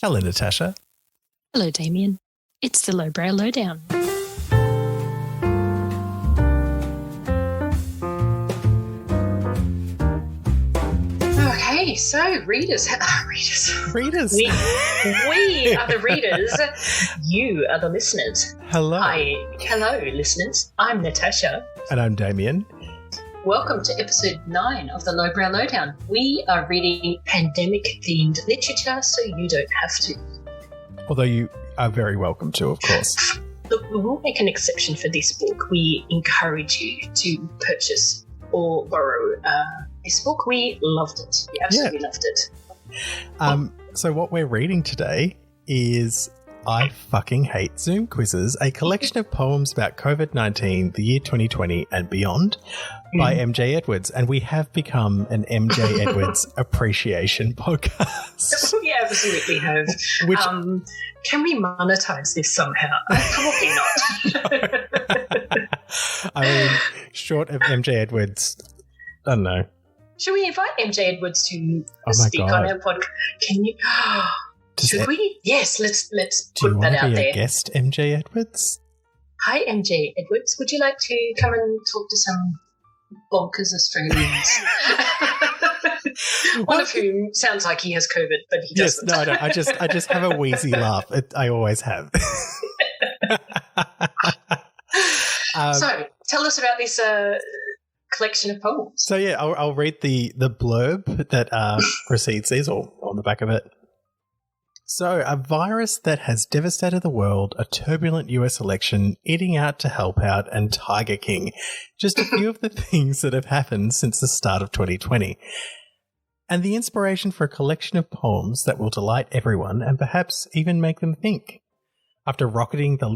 Hello, Natasha. Hello, Damien. It's the Lowbrow Lowdown. Okay, so readers. Readers. We are the readers. You are the listeners. Hello. Hi. Hello, listeners. I'm Natasha. And I'm Damien. Welcome to episode 9 of the Lowbrow Lowdown. We are reading pandemic-themed literature, so you don't have to. Although you are very welcome to, of course. Look, we will make an exception for this book. We encourage you to purchase or borrow this book. We loved it. We absolutely loved it. So what we're reading today is I Fucking Hate Zoom Quizzes, a collection of poems about COVID-19, the year 2020 and beyond by MJ Edwards. And we have become an MJ Edwards appreciation podcast. We absolutely have. Which, can we monetize this somehow? Probably not. I mean, short of MJ Edwards, I don't know. Should we invite MJ Edwards to speak God. on our podcast? Can you? Should we? Yes, let's put that out there. Do you want to be a guest, MJ Edwards? Hi, MJ Edwards. Would you like to come and talk to some bonkers Australians? One of whom sounds like he has COVID, but he doesn't. Yes, no, I just have a wheezy laugh. I always have. So, tell us about this collection of poems. So, yeah, I'll read the blurb that precedes these, or on the back of it. So, a virus that has devastated the world, a turbulent US election, eating out to help out, and Tiger King. Just a few of the things that have happened since the start of 2020. And the inspiration for a collection of poems that will delight everyone and perhaps even make them think. After rocking the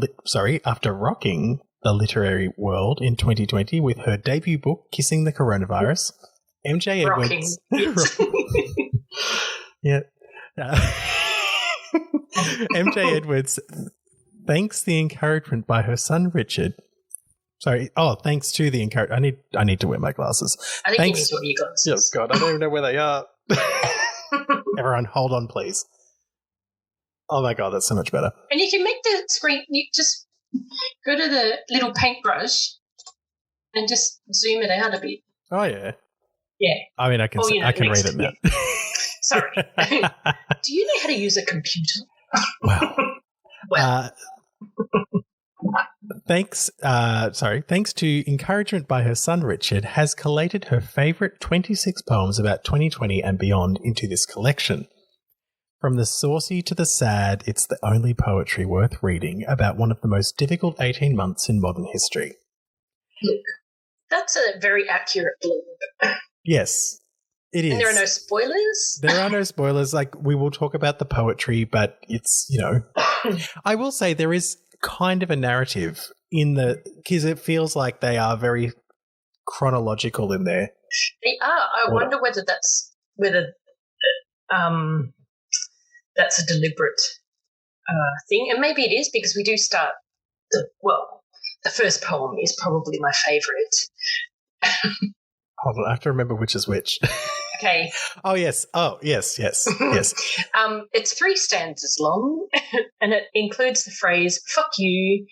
literary world in 2020 with her debut book, Kissing the Coronavirus, MJ Edwards. Yeah. MJ Edwards thanks the encouragement by her son Richard. Thanks to the encouragement. I need to wear my glasses. I think you need to wear your glasses. Yes, God, I don't even know where they are. Everyone, hold on, please. Oh my God, that's so much better. And you can make the screen. You just go to the little paintbrush and just zoom it out a bit. Oh yeah. Yeah. I mean, I can read it now. Sorry. Do you know how to use a computer? Well. Thanks to encouragement by her son Richard, has collated her favourite 26 poems about 2020 and beyond into this collection. From the saucy to the sad, it's the only poetry worth reading about one of the most difficult 18 months in modern history. Look, that's a very accurate blurb. Yes, it is. And there are no spoilers? There are no spoilers. Like, we will talk about the poetry, but it's, I will say there is kind of a narrative because it feels like they are very chronological in there. They are. I wonder whether that's a deliberate thing, and maybe it is, because we do start. The first poem is probably my favourite. Hold on, I have to remember which is which. Okay. Oh yes. Yes. It's 3 stanzas long, and it includes the phrase "fuck you"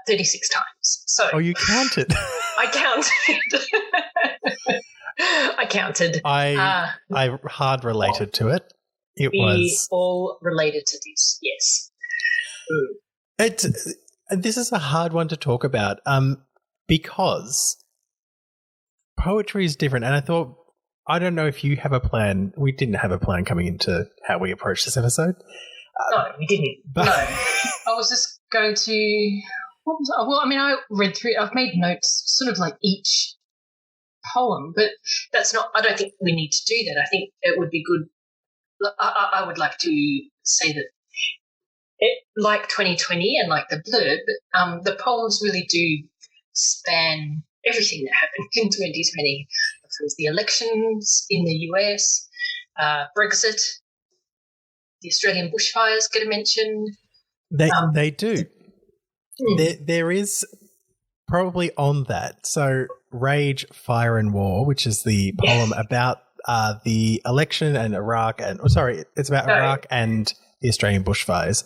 36 times. So. You counted. I counted. I counted. I hard related to it. We all related to this. Yes. This is a hard one to talk about, because poetry is different, and I don't know if you have a plan. We didn't have a plan coming into how we approach this episode. No, we didn't. No. I was just going to... What was I? Well, I mean, I read through... I've made notes sort of like each poem, but that's not... I don't think we need to do that. I think it would be good... I would like to say that like 2020 and like the blurb, the poems really do span everything that happened in 2020. From the elections in the US, Brexit, the Australian bushfires get a mention. They do. There is probably on that. So Rage, Fire and War, which is the poem about the election and Iraq it's about Iraq and the Australian bushfires.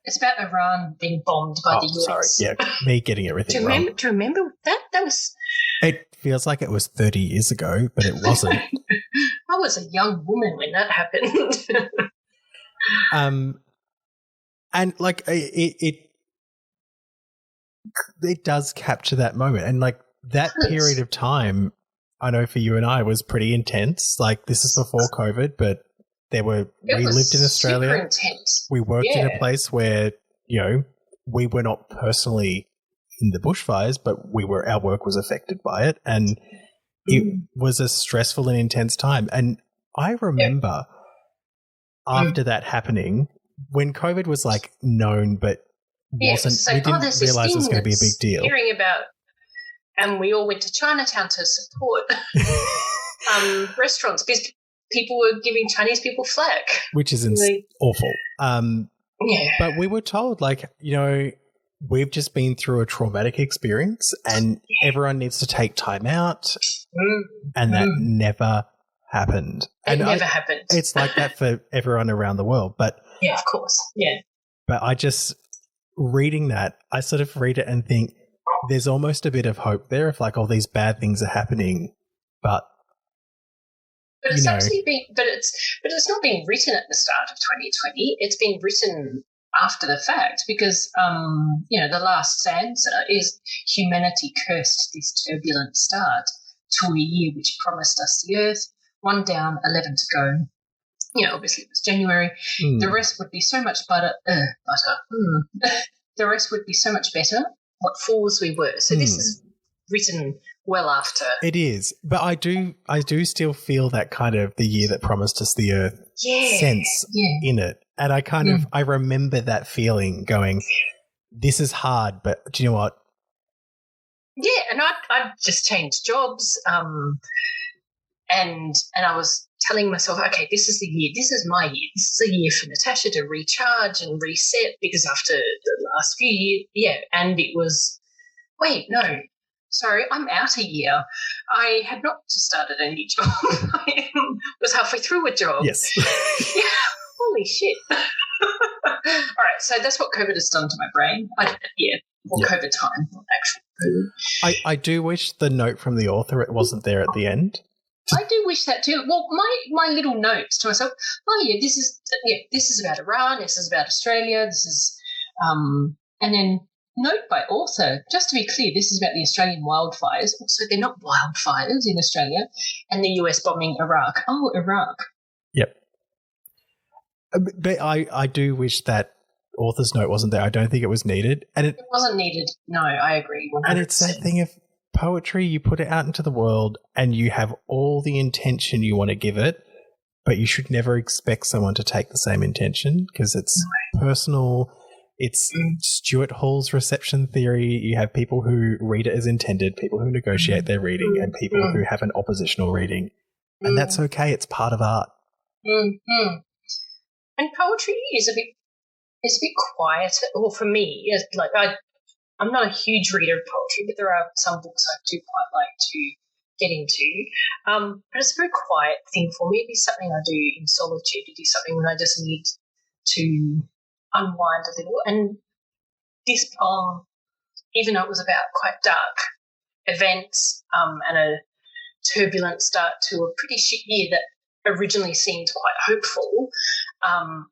It's about Iran being bombed by the US. Sorry, yeah, me getting everything wrong. Do you remember that? That was... It feels like it was 30 years ago, but it wasn't. I was a young woman when that happened. And like it does capture that moment, and like that period of time, I know for you and I was pretty intense. Like this is before COVID, but we lived in Australia. Super intense. We worked in a place where, you know, we were not personally in the bushfires, but our work was affected by it, and it was a stressful and intense time. And I remember after that happening, when COVID was like known but wasn't, we didn't realize it was going to be a big deal. Hearing about, and we all went to Chinatown to support restaurants because people were giving Chinese people flack, which is awful. But we were told, like, you know, we've just been through a traumatic experience and everyone needs to take time out, and that never happened. It never happened. It's like that for everyone around the world. But yeah, of course. Yeah. But I just, reading that, I sort of read it and think there's almost a bit of hope there if like all these bad things are happening, but it's actually it's not being written at the start of 2020. It's been written after the fact because, you know, the last stanza is humanity cursed this turbulent start to a year which promised us the earth, 1 down, 11 to go. You know, obviously it was January. The rest would be so much butter. The rest would be so much better. What fools we were. So this is written well after. It is, but I do still feel that kind of the year that promised us the earth sense in it, and I kind of I remember that feeling going, this is hard, but do you know what? Yeah, and I just changed jobs, and I was telling myself, okay, this is the year. This is my year. This is a year for Natasha to recharge and reset because after the last few years, and it was, wait, no. Sorry, I'm out a year. I had not started a new job. I was halfway through a job. Yes. Yeah, holy shit. All right, so that's what COVID has done to my brain. COVID time, not actual COVID. I do wish the note from the author, it wasn't there at the end. I do wish that too. Well, my little notes to myself, this is about Iran, this is about Australia, this is, and then note by author, just to be clear, this is about the Australian wildfires. Also, they're not wildfires in Australia, and the US bombing Iraq. Oh, Iraq. Yep. But I do wish that author's note wasn't there. I don't think it was needed. And it wasn't needed. No, I agree. 100%. And it's that thing of poetry, you put it out into the world and you have all the intention you want to give it, but you should never expect someone to take the same intention because it's personal. It's Stuart Hall's reception theory. You have people who read it as intended, people who negotiate their reading, and people who have an oppositional reading. And that's okay. It's part of art. Mm-hmm. And poetry is a bit quieter. Well, for me, like I'm not a huge reader of poetry, but there are some books I do quite like to get into. But it's a very quiet thing for me. It is something I do in solitude. It is something when I just need to unwind a little. And this poem, even though it was about quite dark events and a turbulent start to a pretty shit year that originally seemed quite hopeful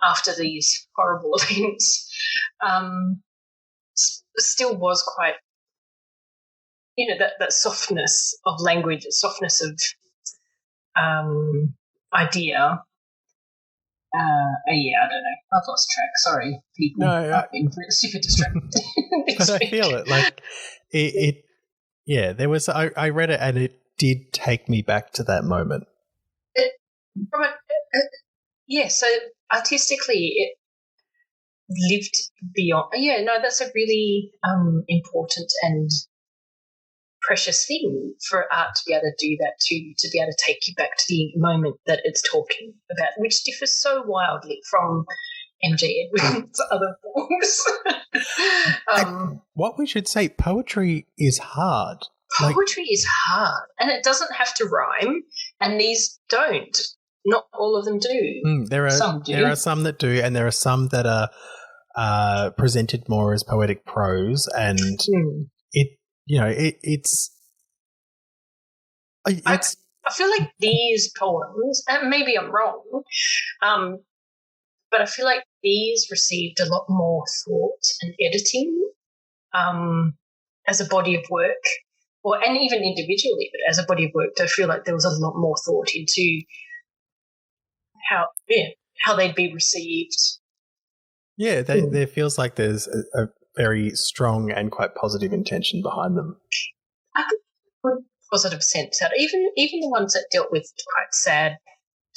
after these horrible events, still was quite, that softness of language, softness of idea. I don't know. I've lost track. Sorry, people. No, I've been super distracted. But I feel it. Like it. There was. I read it and it did take me back to that moment. So artistically, it lived beyond. Yeah, no, that's a really important and precious thing for art to be able to do that, to be able to take you back to the moment that it's talking about, which differs so wildly from MJ Edwards' other books. What we should say, poetry is hard. Poetry is hard, and it doesn't have to rhyme, and these don't. Not all of them do. Some do. There are some that do, and there are some that are presented more as poetic prose, and it's. I feel like these poems, and maybe I'm wrong, but I feel like these received a lot more thought and editing as a body of work, and even individually, but as a body of work, I feel like there was a lot more thought into how they'd be received. Yeah, there feels like there's a very strong and quite positive intention behind them. I could put positive sense out. Even the ones that dealt with quite sad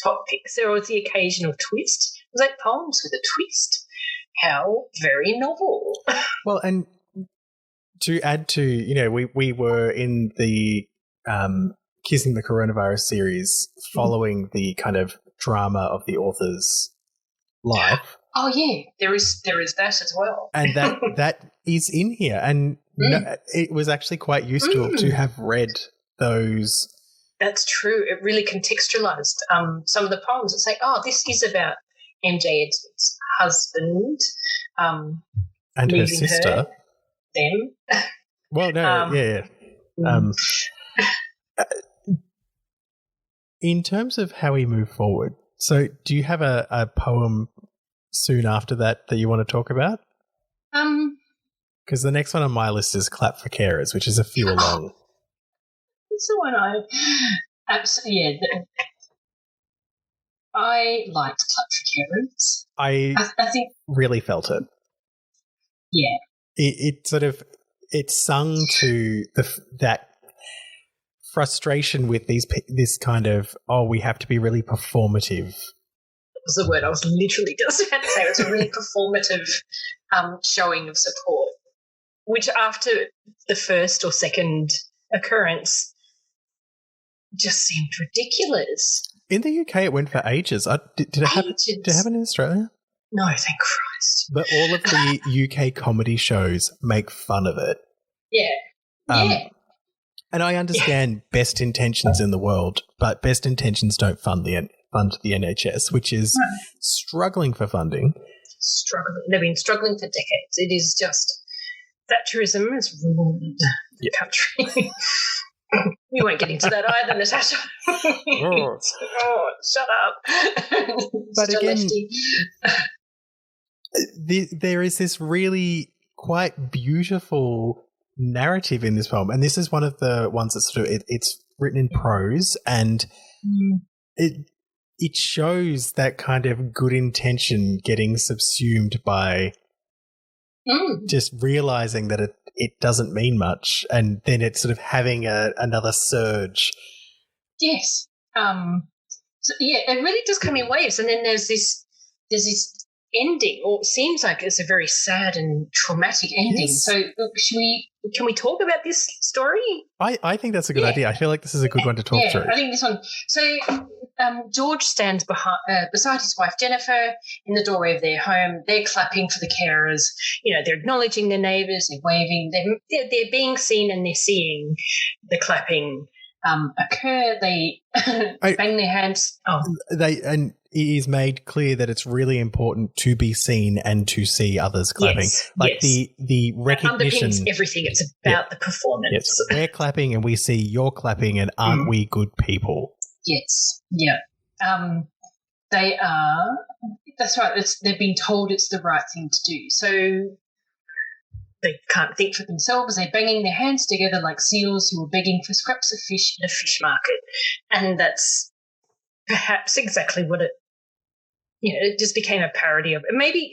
topics, there was the occasional twist. It was like poems with a twist. How very novel. Well, and to add to, we were in the Kissing the Coronavirus series following the kind of drama of the author's life. Oh yeah, there is that as well, and that is in here, and it was actually quite useful to have read those. That's true. It really contextualized some of the poems. It's like, oh, this is about MJ Edwards' husband and her sister. Them. Well, no, yeah. In terms of how we move forward, so do you have a poem soon after that you want to talk about? Because the next one on my list is Clap for Carers, which is a few along. That's the one absolutely, I liked Clap for Carers. I think really felt it. Yeah. It sort of, it sung to that frustration with this kind of, we have to be really performative. That was the word I was literally just about to say. It was a really performative showing of support, which after the first or second occurrence just seemed ridiculous. In the UK, it went for ages. Did it happen in Australia? No, thank Christ. But all of the UK comedy shows make fun of it. Yeah. And I understand best intentions in the world, but best intentions don't fund the NHS, which is struggling for funding. They've been struggling for decades. It is just Thatcherism has ruined the country. We won't get into that either, Natasha. Shut up. But again, there is this really quite beautiful narrative in this poem, and this is one of the ones that sort of it's written in prose, and it shows that kind of good intention getting subsumed by just realizing that it doesn't mean much, and then it's sort of having another surge. Yes. So it really does come in waves, and then there's this ending, or it seems like it's a very sad and traumatic ending. Yes. So can we talk about this story? I think that's a good idea. I feel like this is a good one to talk through. I think this one. So George stands beside his wife Jennifer in the doorway of their home. They're clapping for the carers. They're acknowledging their neighbours. They're waving. They're being seen, and they're seeing the clapping occur. They bang their hands. And it is made clear that it's really important to be seen and to see others clapping. The recognition. That underpins everything. It's about the performance. Yes, we're clapping and we see you're clapping, and aren't we good people? Yes. Yeah. They are. That's right. They've been told it's the right thing to do. So they can't think for themselves. They're banging their hands together like seals who are begging for scraps of fish in a fish market. And that's perhaps exactly what it just became a parody of. Maybe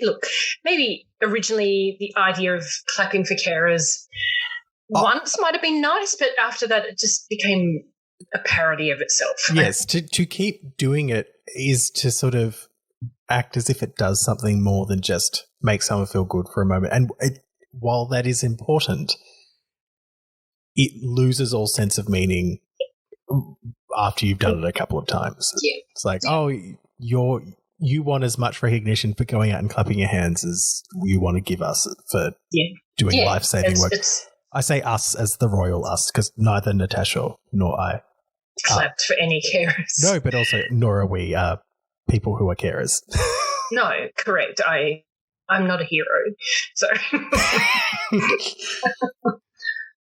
originally the idea of clapping for carers once might have been nice, but after that it just became a parody of itself. Yes, to keep doing it is to sort of act as if it does something more than just make someone feel good for a moment. And while that is important, it loses all sense of meaning after you've done it a couple of times. Yeah. It's like, you want as much recognition for going out and clapping your hands as you want to give us for doing life-saving work. I say us as the royal us, because neither Natasha nor I clapped for any carers. No, but also nor are we people who are carers. No, correct. I'm not a hero. So I've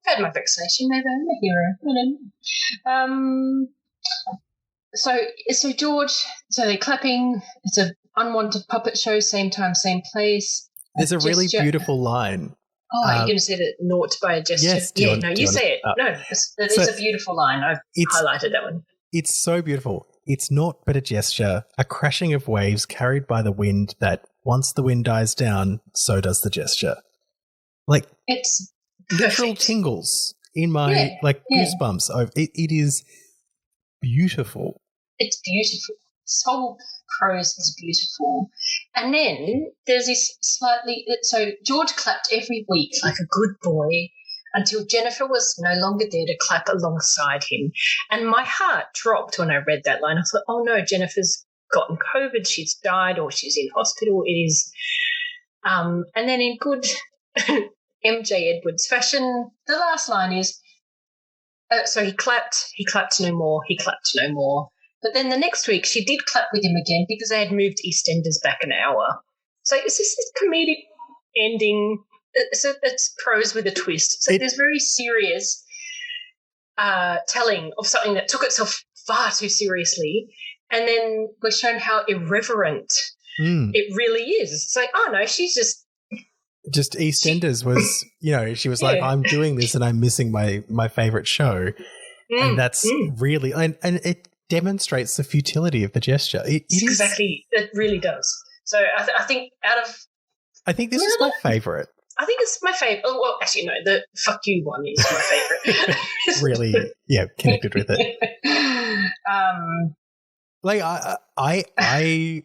had my vaccination, maybe I'm a hero. I don't know. So George, so they're clapping. It's an unwanted puppet show, same time, same place. There's a really beautiful line. Oh, you're going to say that naught by a gesture? Yes. You say it. No, that is a beautiful line. I've highlighted that one. It's so beautiful. It's naught but a gesture, a crashing of waves carried by the wind that once the wind dies down, so does the gesture. Like, it's literal perfect. Tingles in my, goosebumps. It is beautiful. It's beautiful. This whole prose is beautiful. And then there's this so George clapped every week like a good boy until Jennifer was no longer there to clap alongside him. And my heart dropped when I read that line. I thought, oh no, Jennifer's gotten COVID, she's died, or she's in hospital. It is. And then in good MJ Edwards fashion, the last line is, so he clapped no more, he clapped no more. But then the next week she did clap with him again because they had moved EastEnders back an hour. So it's this comedic ending. It's prose with a twist. So there's very serious telling of something that took itself far too seriously, and then we're shown how irreverent it really is. It's like, oh no, she's just EastEnders was, she was like, I'm doing this and I'm missing my favorite show. And that's really, and it demonstrates the futility of the gesture. Exactly. It really does. So I think I think this is my favorite. I think it's my favorite. Oh, well, actually, no, the fuck you one is my favorite. Really, connected with it. I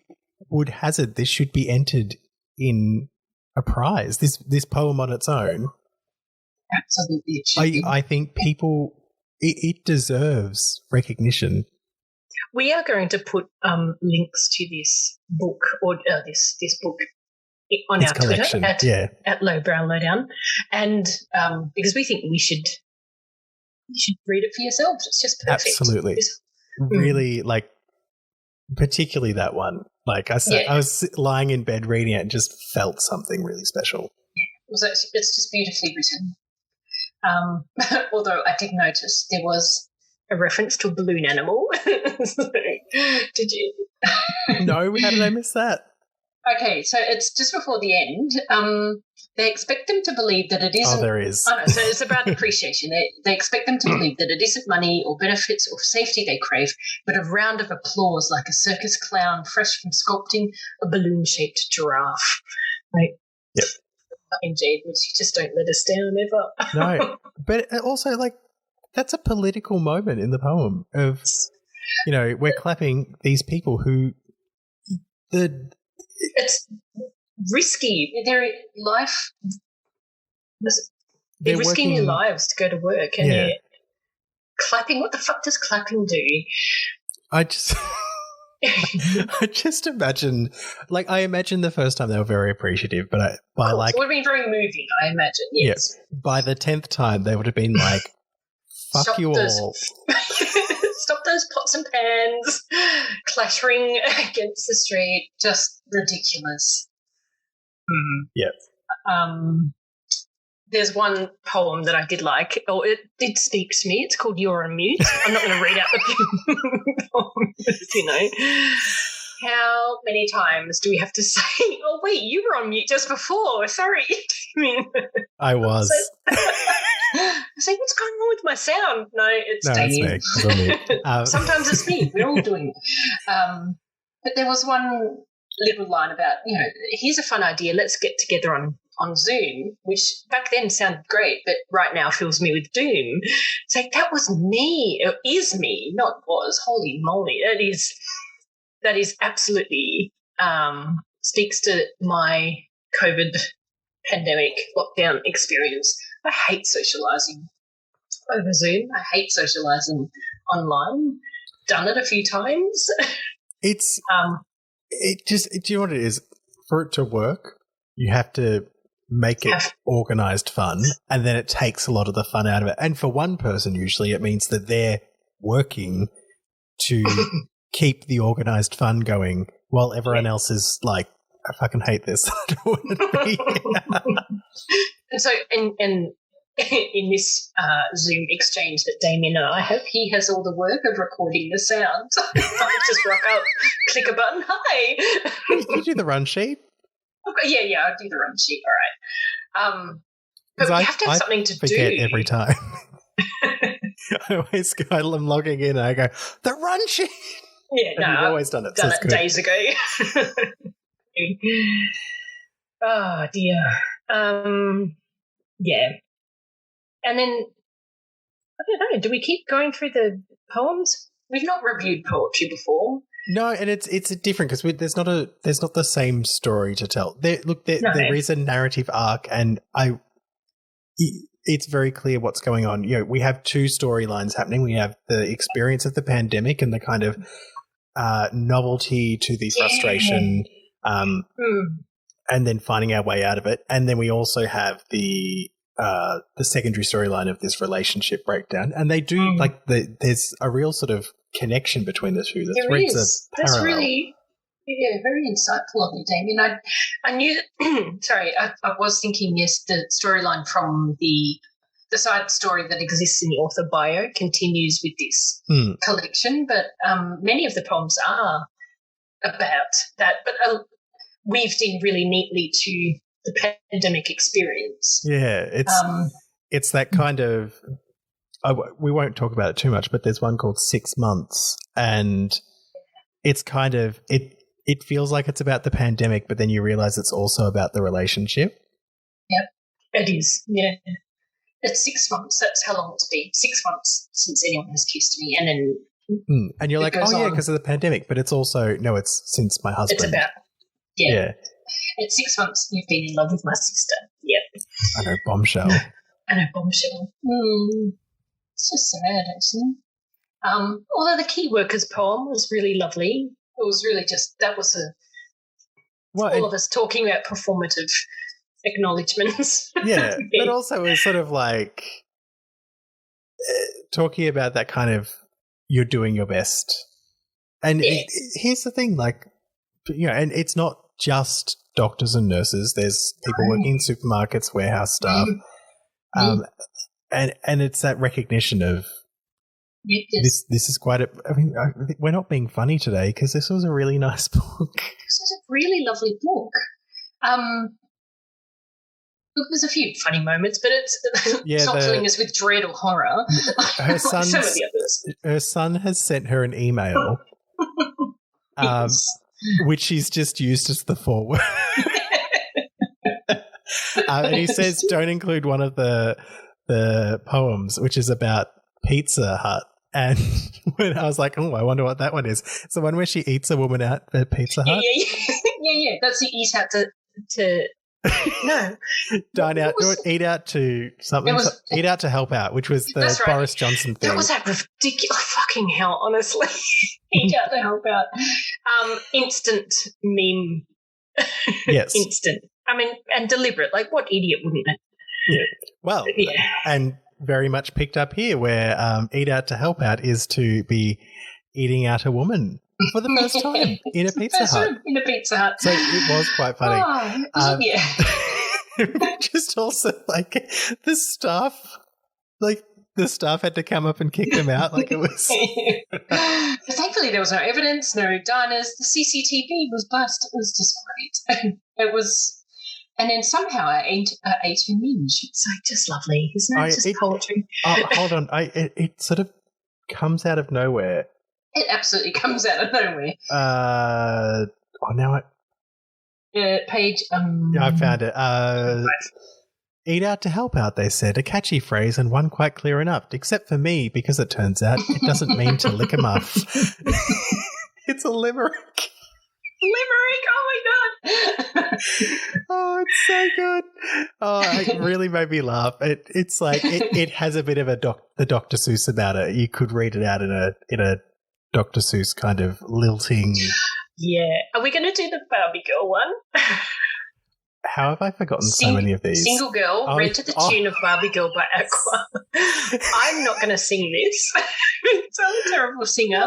would hazard this should be entered in a prize. This poem on its own. Absolutely, it should be. I think it deserves recognition. We are going to put links to this book or this book on our collection. Twitter at Lowbrow Lowdown, and because we think you should read it for yourselves. It's just perfect. Absolutely, really, particularly that one. Like I said, I was lying in bed reading it and just felt something really special. Yeah, it's just beautifully written. Although I did notice there was a reference to a balloon animal. Did you? No, how did I miss that? Okay, so it's just before the end. They expect them to believe that it isn't. Oh, there is. Oh, no, so it's about appreciation. They expect them to believe that it isn't money or benefits or safety they crave, but a round of applause like a circus clown fresh from sculpting a balloon-shaped giraffe. Like, yep. MJ Edwards, you just don't let us down ever. No, but also, that's a political moment in the poem of, we're clapping these people who it's risky. They're risking their lives to go to work, and they're clapping. What the fuck does clapping do? I just imagine, I imagine the first time they were very appreciative, but it would have been very moving, I imagine, yes. By the 10th time, they would have been like, fuck Stop you all. Stop those pots and pans clattering against the street. Just ridiculous. Yep. There's one poem that I did like, or it did speak to me. It's called You're on Mute. I'm not going to read out the poem, How many times do we have to say, oh, wait, you were on mute just before. Sorry. I was. I say, what's going on with my sound? No, it's me. Sometimes it's me. We're all doing it. But there was one little line about, here's a fun idea. Let's get together on Zoom, which back then sounded great, but right now fills me with doom. It's like, that was me. It is me, not was. Holy moly. That is absolutely speaks to my COVID pandemic lockdown experience. I hate socialising over Zoom. I hate socialising online. Done it a few times. Do you know what it is? For it to work, you have to make it organised fun, and then it takes a lot of the fun out of it. And for one person, usually it means that they're working to keep the organised fun going while everyone else is like, I fucking hate this. I don't want to be here. And so, and in this Zoom exchange that Damien and I have, he has all the work of recording the sound. I just rock up, click a button, hi. You do the run sheet? Okay, yeah, I do the run sheet, all right. But we have to have something to forget do. every time. I'm logging in and I go, the run sheet. Yeah, no, I've always done it. Done it days ago. Oh dear. Yeah. And then I don't know. Do we keep going through the poems? We've not reviewed poetry before. No, and it's different because there's not the same story to tell. There is a narrative arc, and it's very clear what's going on. You know, we have two storylines happening. We have the experience of the pandemic and the kind of novelty to the frustration, and then finding our way out of it. And then we also have the secondary storyline of this relationship breakdown. And they do there's a real sort of connection between the two. There is. That's really very insightful of you, Damien. I knew. Sorry, I was thinking. Yes, the storyline from the side story that exists in the author bio continues with this collection, but many of the poems are about that, but weaved in really neatly to the pandemic experience. Yeah, it's that kind of. We won't talk about it too much, but there's one called 6 Months, and it's kind of it feels like it's about the pandemic, but then you realize it's also about the relationship. Yep, it is. Yeah. It's 6 months. That's how long it's been. 6 months since anyone has kissed me. And then and you're like, oh, yeah, because of the pandemic. But it's also, no, it's since my husband. It's about, yeah. It's 6 months you've been in love with my sister. Yep. I know, bombshell. Bombshell. It's just sad, actually. Although the Key Workers poem was really lovely. It was really just, that was all of us talking about performative acknowledgements. Yeah, but also it's sort of like talking about that kind of you're doing your best. And here's the thing, like, you know, and it's not just doctors and nurses. There's people working in supermarkets, warehouse staff, and it's that recognition of this is quite a. I mean, we're not being funny today because this was a really nice book. This was a really lovely book. Look, there's a few funny moments, but it's not filling us with dread or horror. Her some of the others. Her son has sent her an email, which she's just used as the foreword. And he says, don't include one of the poems, which is about Pizza Hut. And when I was like, oh, I wonder what that one is. It's the one where she eats a woman out at Pizza Hut. Yeah. That's the eat out to no. Dine out, eat out to something. Eat out to help out, which was the Boris Johnson thing. That was that ridiculous fucking hell, honestly. Eat out to help out. Instant meme. Yes. Instant. I mean, and deliberate. Like, what idiot wouldn't it? Yeah. Well, and very much picked up here where eat out to help out is to be eating out a woman for the first time in a Pizza Hut. In a Pizza Hut. So it was quite funny. Just also like the staff had to come up and kick them out. Like it was. Thankfully, there was no evidence, no diners. The CCTV was bust. It was just great. It was. And then somehow I ate a minge. It's like just lovely. Isn't it? Just poetry. Hold on. It sort of comes out of nowhere. It absolutely comes out of nowhere. Now page. Yeah, I found it. Eat out to help out, they said. A catchy phrase and one quite clear enough. Except for me, because it turns out it doesn't mean to lick a muff. It's a limerick. Limerick! Oh my god! Oh, it's so good. Oh, it really made me laugh. It's like it has a bit of the Dr. Seuss about it. You could read it out in a Dr. Seuss kind of lilting. Yeah. Are we going to do the Barbie Girl one? How have I forgotten so many of these? Single Girl, read to the tune of Barbie Girl by Aqua. I'm not going to sing this. I'm a terrible singer.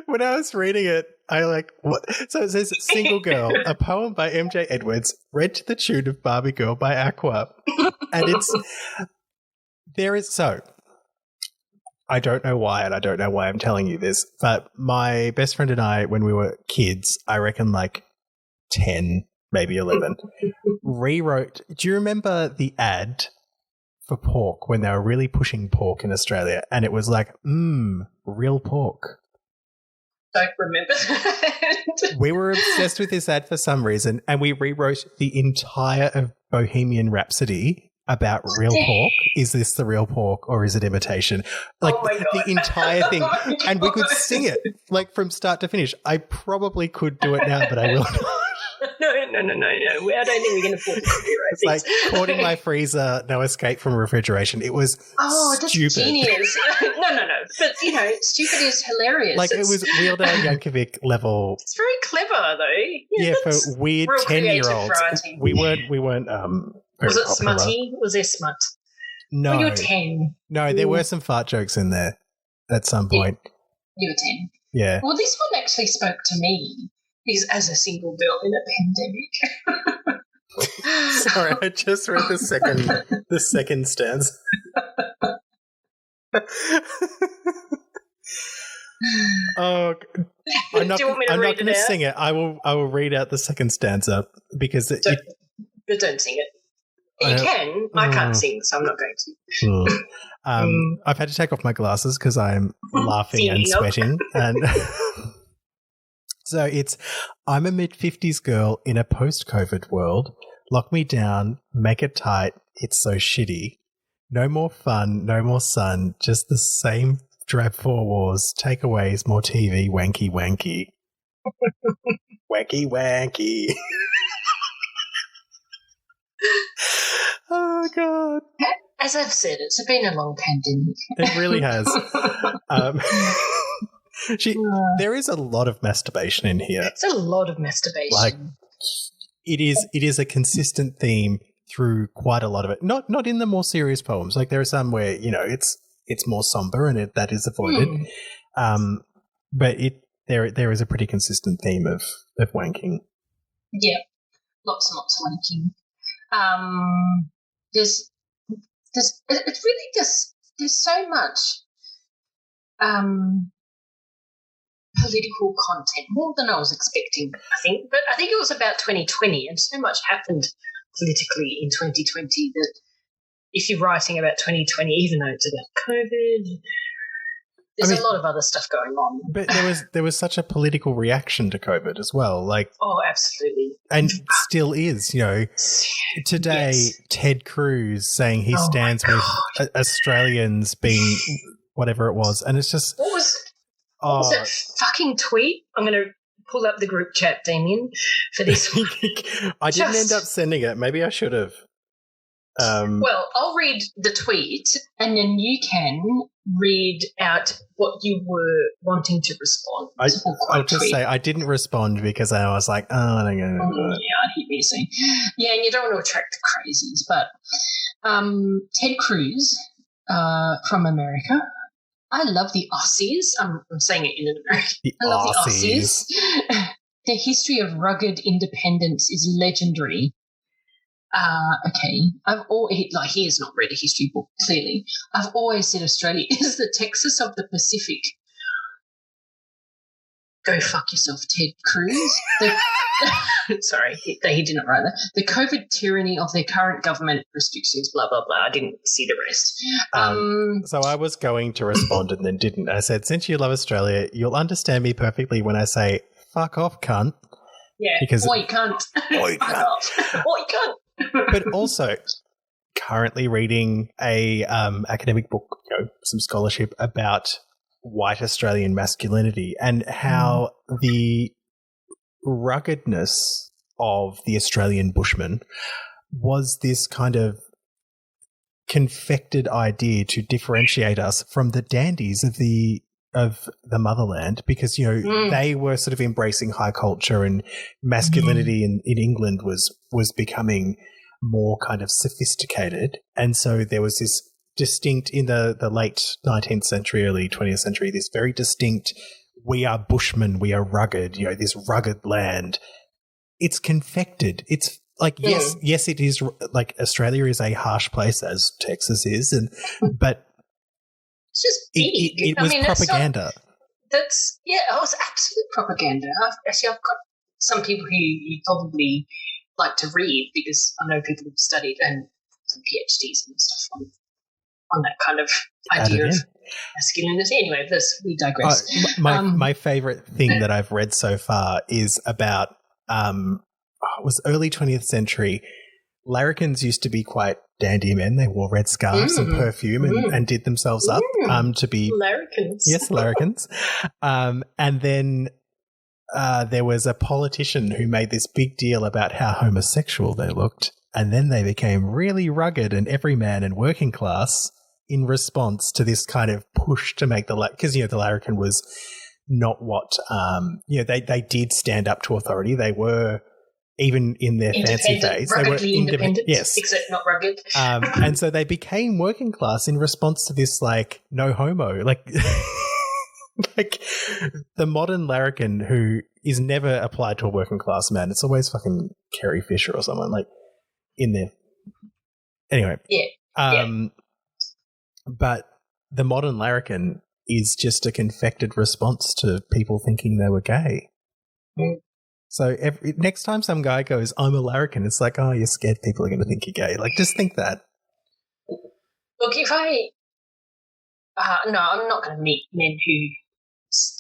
When I was reading it, I what? So it says Single Girl, a poem by MJ Edwards, read to the tune of Barbie Girl by Aqua. And I don't know why, and I don't know why I'm telling you this, but my best friend and I, when we were kids, I reckon 10, maybe 11, rewrote. Do you remember the ad for pork when they were really pushing pork in Australia? And it was real pork. Don't remember that. We were obsessed with this ad for some reason, and we rewrote the entire of Bohemian Rhapsody about real pork. Is this the real pork or is it imitation? The entire thing. And we could sing it from start to finish. I probably could do it now, but I will not. No. I don't think we're going to pull the copyright. It's caught in my freezer, no escape from refrigeration. It was stupid. That's genius. No. But, stupid is hilarious. It was Wheeled Out Yankovic level. It's very clever, though. Yeah, for weird 10-year-olds. We weren't was it popular. smutty? Was there smut? No. When you were 10. No, there were some fart jokes in there at some point. You were 10. Yeah. Well, this one actually spoke to me because as a single girl in a pandemic. Sorry, I just read the second stanza. Oh, I'm not going to sing it. I will read out the second stanza because but don't sing it. You can. I can't sing, so I'm not going to. I've had to take off my glasses because I'm laughing and sweating. And so I'm a mid-50s girl in a post-COVID world. Lock me down, make it tight. It's so shitty. No more fun, no more sun. Just the same drab 4 wars. Takeaways, more TV, wanky, wanky. Wanky, wanky. Oh, God. As I've said, it's been a long pandemic. It really has. There is a lot of masturbation in here. It's a lot of masturbation. It is a consistent theme through quite a lot of it. Not in the more serious poems. There are some where, it's more somber and that is avoided. But there is a pretty consistent theme of wanking. Yeah. Lots and lots of wanking. It's really just, there's so much political content, more than I was expecting, I think. But I think it was about 2020 and so much happened politically in 2020 that if you're writing about 2020, even though it's about COVID, there's a lot of other stuff going on. But there was such a political reaction to COVID as well. Oh, absolutely. And still is, Today, yes. Ted Cruz saying he stands with Australians being whatever it was. And it's just... What was that fucking tweet? I'm going to pull up the group chat, Damien, for this one. I didn't end up sending it. Maybe I should have. Well, I'll read the tweet and then you can read out what you were wanting to respond. I'll just say I didn't respond because I was like, I don't know. Yeah, I hit me soon. Yeah, and you don't want to attract the crazies. But Ted Cruz from America. I love the Aussies. I'm saying it in an American. I love the Aussies. Their history of rugged independence is legendary. Okay. He has not read a history book, clearly. I've always said Australia is the Texas of the Pacific. Go fuck yourself, Ted Cruz. Sorry, he didn't write that. The COVID tyranny of their current government restrictions, blah, blah, blah. I didn't see the rest. So I was going to respond and then didn't. I said, since you love Australia, you'll understand me perfectly when I say, fuck off, cunt. Yeah, because oi, cunt. Oi, cunt. Oi, cunt. But also currently reading a academic book, some scholarship about white Australian masculinity and how the ruggedness of the Australian bushman was this kind of confected idea to differentiate us from the dandies of the the motherland because, you know, they were sort of embracing high culture and masculinity in England was becoming more kind of sophisticated. And so there was this distinct, in the late 19th century, early 20th century, this very distinct, we are Bushmen, we are rugged, you know, this rugged land. It's confected. It's like, yes, it is, like, Australia is a harsh place, as Texas is, but it's just big. It was propaganda. It was absolute propaganda. I've got some people who you probably like to read because I know people who've studied and some PhDs and stuff on that kind of idea of masculinity. Anyway, we digress. My favourite thing that I've read so far is about it was early 20th century. Larrikins used to be quite dandy men. They wore red scarves and perfume and did themselves up to be larrikins. Yes, larrikins. And then there was a politician who made this big deal about how homosexual they looked, and then they became really rugged and everyman and working class in response to this kind of push to make because, you know, the larrikin was not what you know, they did stand up to authority. They were, even in their fancy days, they were independent. Yes, except not rugged. And so they became working class in response to this, like, no homo, like, like the modern larrikin who is never applied to a working class man. It's always fucking Carrie Fisher or someone, like, in there. Anyway, but the modern larrikin is just a confected response to people thinking they were gay. So next time some guy goes, I'm a larrikin, it's like, oh, you're scared people are going to think you're gay. Like, just think that. Look, if no, I'm not going to meet men who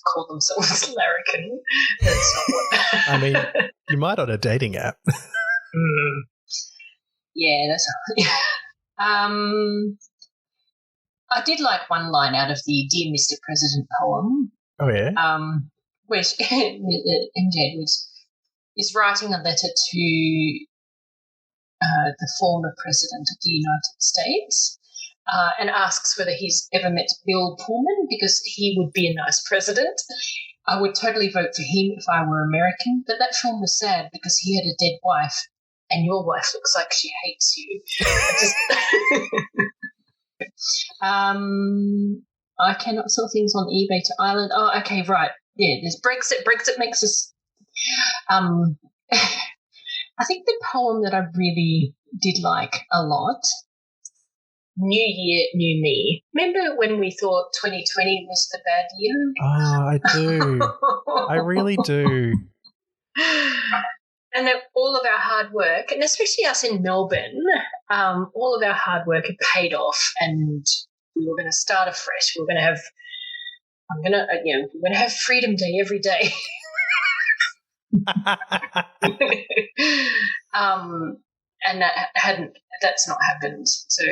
call themselves larrikin. That's not what. I mean, you might on a dating app. Yeah, that's I did like one line out of the Dear Mr. President poem. Oh, yeah? Where MJ is writing a letter to the former president of the United States and asks whether he's ever met Bill Pullman because he would be a nice president. I would totally vote for him if I were American, but that film was sad because he had a dead wife and your wife looks like she hates you. I cannot sell things on eBay to Ireland. Oh, okay, right. Yeah, there's Brexit. Brexit makes us... I think the poem that I really did like a lot, New Year, New Me. Remember when we thought 2020 was the bad year? Oh, I do. I really do. And that all of our hard work, and especially us in Melbourne, all of our hard work had paid off, and we were going to start afresh. We were going to have, we're going to have Freedom Day every day. And that's not happened. So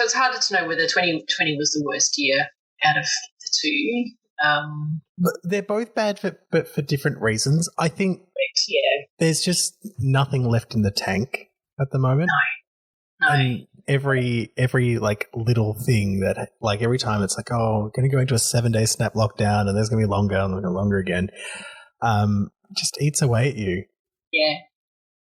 it's harder to know whether 2020 was the worst year out of the two. But they're both bad but for different reasons. I think there's just nothing left in the tank at the moment. No. And every like little thing that, like, every time it's like, oh, we're going to go into a 7-day snap lockdown and there's going to be longer and longer again. Just eats away at you. Yeah.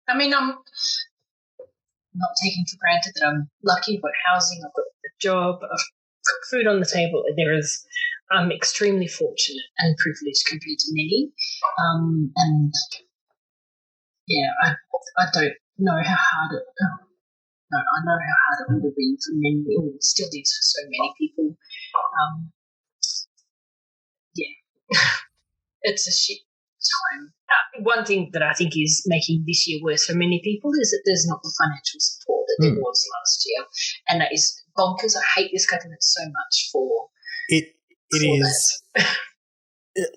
I mean, I'm not taking for granted that I'm lucky. I've got housing, I've got a job, I've got food on the table. I'm extremely fortunate and privileged compared to many. And yeah, I don't know how hard it. No, I know how hard it would have been for many, or still is for so many people. Yeah, it's a shit time. One thing that I think is making this year worse for many people is that there's not the financial support that there was last year, and that is bonkers. I hate this government so much for it. It is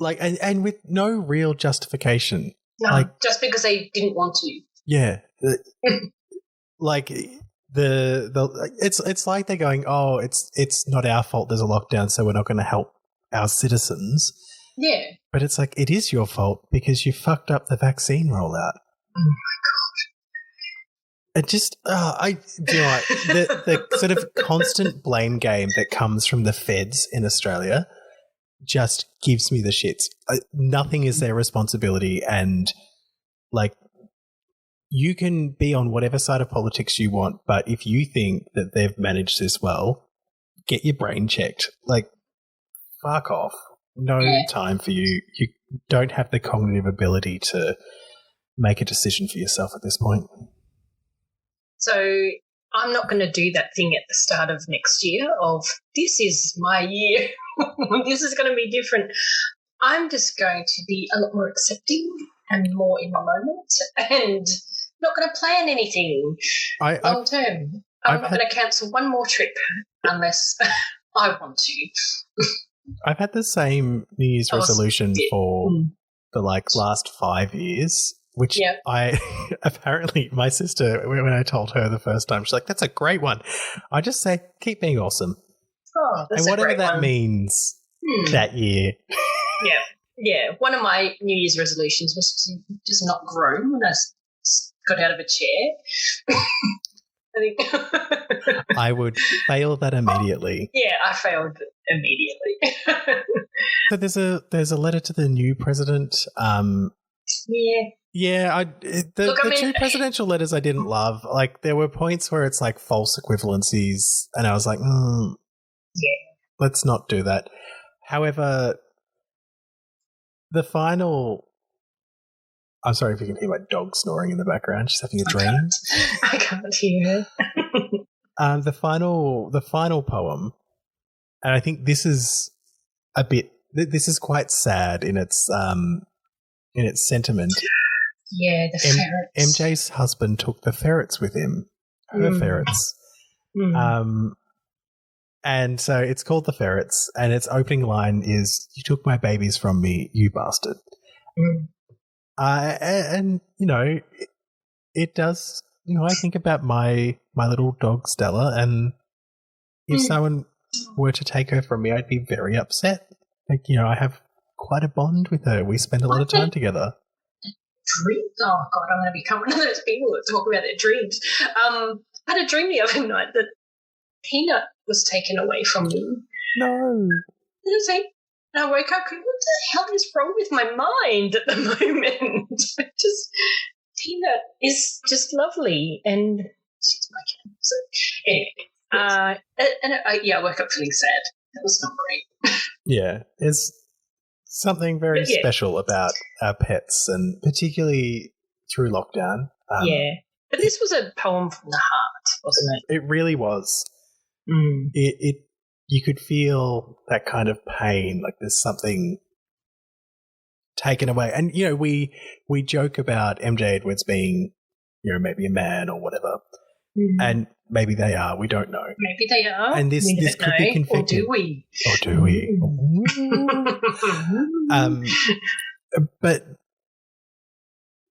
like, and with no real justification. No, like, just because they didn't want to. Yeah, like it's like they're going, oh, it's not our fault. There's a lockdown, so we're not going to help our citizens. Yeah, but it's like, it is your fault because you fucked up the vaccine rollout. Oh my god! It just, the sort of constant blame game that comes from the feds in Australia just gives me the shits. Nothing is their responsibility, and like, you can be on whatever side of politics you want, but if you think that they've managed this well, get your brain checked. Like, fuck off. No time for you. You don't have the cognitive ability to make a decision for yourself at this point. So I'm not going to do that thing at the start of next year of, this is my year. This is going to be different. I'm just going to be a lot more accepting and more in the moment and not going to plan anything long term. I'm not going to cancel one more trip unless I want to. I've had the same New Year's resolution for the last 5 years, which I apparently, my sister, when I told her the first time, she's like, that's a great one. I just say, keep being awesome. Oh, that's and whatever a great that one. means that year. Yeah. One of my New Year's resolutions was to just not groan when I got out of a chair. I think I would fail that immediately. Yeah, I failed immediately. So there's a letter to the new president. Yeah, the two presidential letters I didn't love. Like, there were points where it's like false equivalencies, and I was like, let's not do that. However, the final. I'm sorry if you can hear my dog snoring in the background. She's having a dream. I can't hear her. The final poem, and I think this is this is quite sad in its sentiment. Yeah, the ferrets. MJ's husband took the ferrets with him, her ferrets. And so it's called The Ferrets, and its opening line is, "You took my babies from me, you bastard." And you know, it does. You know, I think about my little dog Stella, and if someone were to take her from me, I'd be very upset. Like, you know, I have quite a bond with her. We spend a lot of time together. Dreams? Oh God, I'm going to become one of those people that talk about their dreams. I had a dream the other night that Peanut was taken away from me. No. And I woke up going, what the hell is wrong with my mind at the moment? Peanut is just lovely, and she's my cat. So anyway, I woke up feeling sad. That was not great. Yeah, it's something very special about our pets, and particularly through lockdown. But this was a poem from the heart, wasn't it? It really was. You could feel that kind of pain, like there's something taken away. And, you know, we joke about MJ Edwards being, you know, maybe a man or whatever. And maybe they are. We don't know. Maybe they are. And this could be conflicting. Or do we? But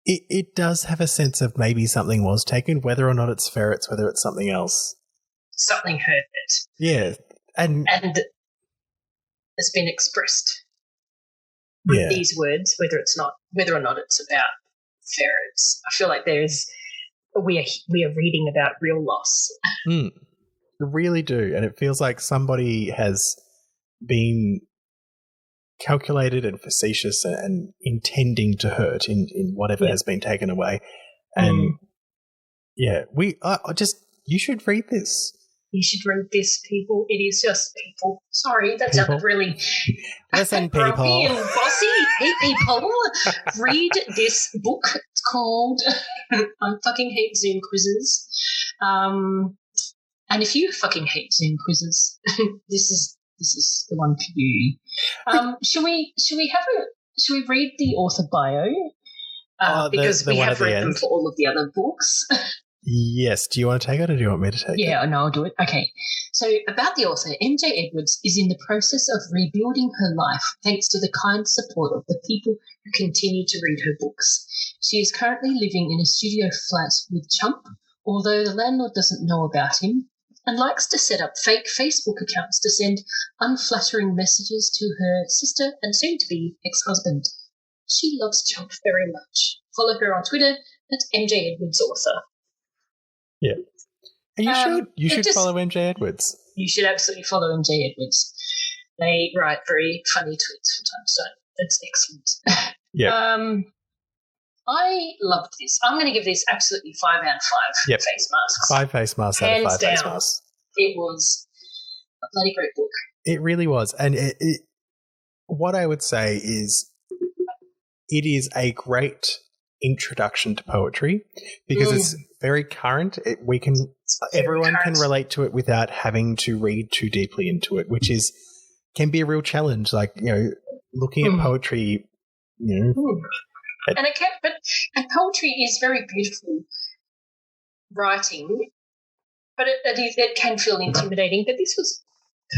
it does have a sense of maybe something was taken, whether or not it's ferrets, whether it's something else. Something hurt it. Yeah. And it's been expressed with these words, whether or not it's about ferrets. I feel like we are reading about real loss. We really do, and it feels like somebody has been calculated and facetious and intending to hurt in whatever has been taken away. And you should read this. You should read this, people. It is just people. Sorry, that sounded really... Listen, people. Grumpy and bossy. Hey, people. Read this book. It's called I Fucking Hate Zoom Quizzes. And if you fucking hate Zoom quizzes, this is the one for you. Should we read the author bio? Because we have read them for all of the other books. Yes. Do you want to take it, or do you want me to take it? Yeah, no, I'll do it. Okay. So about the author, MJ Edwards is in the process of rebuilding her life thanks to the kind support of the people who continue to read her books. She is currently living in a studio flat with Chump, although the landlord doesn't know about him, and likes to set up fake Facebook accounts to send unflattering messages to her sister and soon-to-be ex-husband. She loves Chump very much. Follow her on Twitter at MJ Edwards Author. Yeah. And you should follow MJ Edwards. You should absolutely follow MJ Edwards. They write very funny tweets from time to time. It's excellent. Yeah. I loved this. I'm going to give this absolutely 5 out of 5 face masks. 5 face masks out of 5 face masks. It was a bloody great book. It really was. And what I would say is it is a great introduction to poetry because it's very current. Everyone can relate to it without having to read too deeply into it, which can be a real challenge. Like, looking at poetry, And poetry is very beautiful writing, but it can feel intimidating. But this was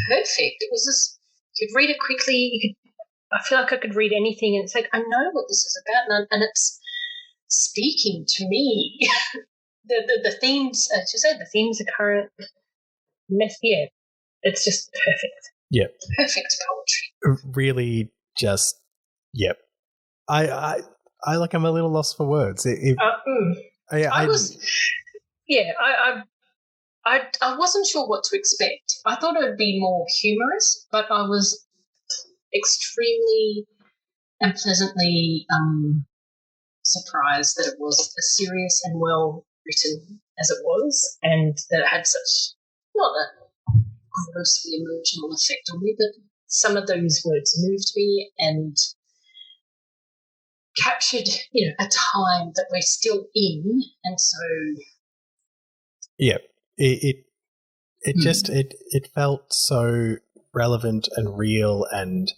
perfect. It was just, you could read it quickly. I feel like I could read anything, and it's like, I know what this is about, and it's speaking to me. the themes, as you said, the themes are current. Yeah, it's just perfect. Yeah, perfect poetry. Really, just I'm a little lost for words. I wasn't sure what to expect. I thought it would be more humorous, but I was extremely and pleasantly surprised that it was as serious and well written as it was, and that it had such not a grossly emotional effect on me, but some of those words moved me and captured, a time that we're still in, and so it felt so relevant and real and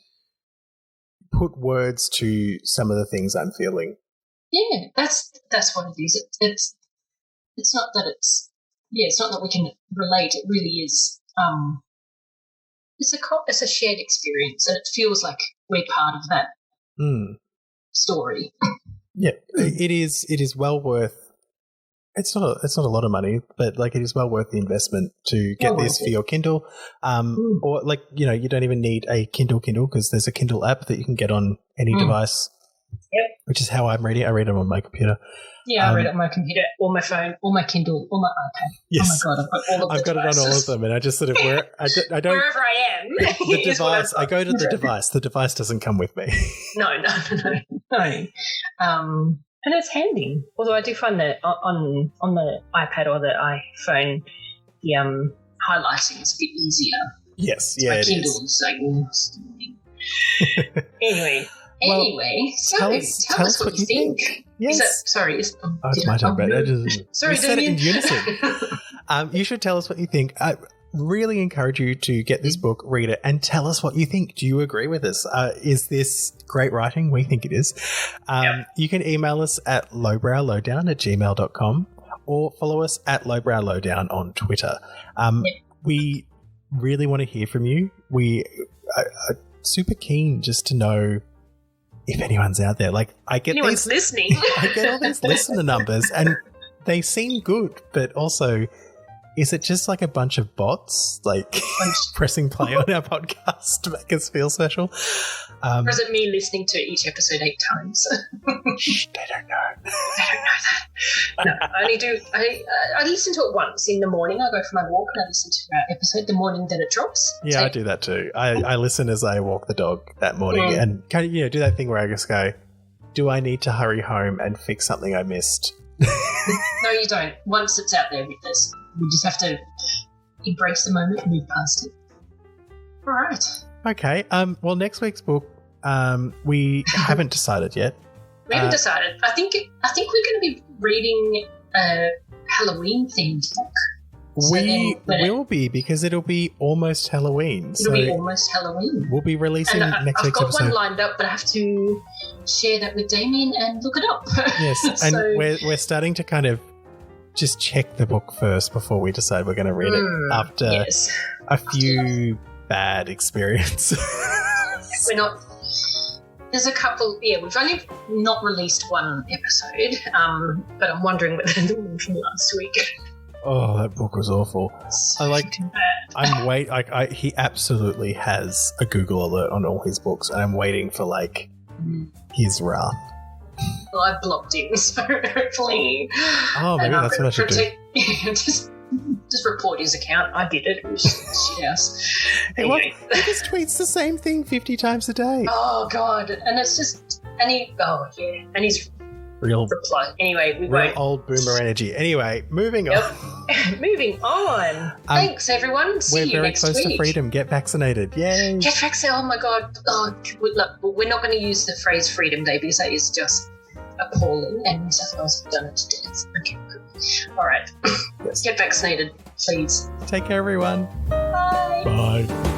put words to some of the things I'm feeling. Yeah, that's what it is. It's not that it's not that we can relate. It really is. It's a shared experience, and it feels like we're part of that story. Yeah, it is. It is well worth. It's not a lot of money, but it is well worth the investment to get this for your Kindle. Or you don't even need a Kindle because there's a Kindle app that you can get on any device. Yep. Which is how I'm reading. I read it on my computer. Yeah, I read it on my computer, or my phone, or my Kindle, or my iPad. Yes. Oh my God, I've got all of them. I've got it on all of them, and I just sort of I don't wherever I am. The device. I go to the device. The device doesn't come with me. No. And it's handy. Although I do find that on the iPad or the iPhone, the highlighting is a bit easier. Yes, yeah, my Kindle is Anyway. Tell us what you think. Yes. It's my turn, but sorry, we said it in unison. You should tell us what you think. I really encourage you to get this book, read it, and tell us what you think. Do you agree with us? Is this great writing? We think it is. You can email us at lowbrowlowdown@gmail.com or follow us at lowbrowlowdown on Twitter. We really want to hear from you. We are super keen just to know if anyone's out there. Anyone's listening. I get all these listener numbers and they seem good, but also, is it just a bunch of bots pressing play on our podcast to make us feel special? Or is it me listening to each episode 8 times? Shh, they don't know. They don't know that. No, I only do. I listen to it once in the morning. I go for my walk and I listen to our episode the morning that it drops. Yeah, I do that too. I listen as I walk the dog that morning and kind of do that thing where I just go, do I need to hurry home and fix something I missed? No, you don't. Once it's out there with us, we just have to embrace the moment and move past it. All right. Okay. Well, next week's book, we haven't decided yet. We haven't decided. I think we're going to be reading a Halloween-themed book. We will be, because it'll be almost Halloween. It'll be almost Halloween. We'll be releasing next week's episode. I've got one lined up, but I have to share that with Damien and look it up. Yes, and we're starting to kind of just check the book first before we decide we're going to read it after a few bad experiences. We're not... There's a couple... Yeah, we've only not released one episode, but I'm wondering whether the one from last week... Oh, that book was awful. He absolutely has a Google alert on all his books, and I'm waiting for his wrath. Well, I've blocked him, so hopefully. Oh, maybe that's what I should do. just report his account. I did it. It was shit house. Anyway. He just tweets the same thing 50 times a day. Oh, God. And it's just, and he's real reply. Anyway, we real won't. old boomer energy. Anyway, moving on. Moving on. Thanks, everyone. See you next week. We're very close to freedom. Get vaccinated. Yay. Get vaccinated. Oh, my God. Oh, look, we're not going to use the phrase Freedom Day because that is just appalling, and New South Wales have done it to death. Okay, good. All right. Yes. Get vaccinated, please. Take care, everyone. Bye. Bye.